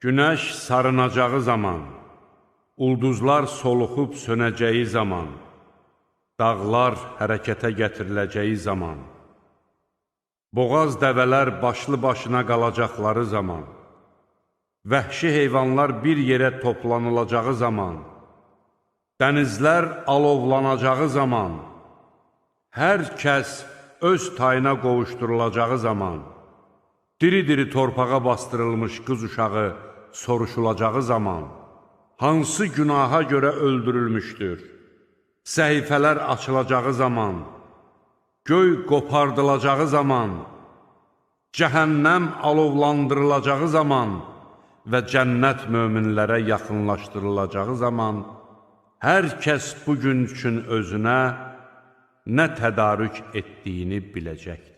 Günəş sarınacağı zaman, ulduzlar soluxub sönəcəyi zaman, dağlar hərəkətə gətiriləcəyi zaman, boğaz dəvələr başlı başına qalacaqları zaman, vəhşi heyvanlar bir yerə toplanılacağı zaman, dənizlər alovlanacağı zaman, hər kəs öz tayına qovuşdurulacağı zaman, diri-diri torpağa bastırılmış qız uşağı soruşulacağı zaman, hansı günaha görə öldürülmüşdür, səhifələr açılacağı zaman, göy qopardılacağı zaman, cəhənnəm alovlandırılacağı zaman və cənnət möminlərə yaxınlaşdırılacağı zaman, hər kəs bugün üçün özünə nə tədarük etdiyini biləcəkdir.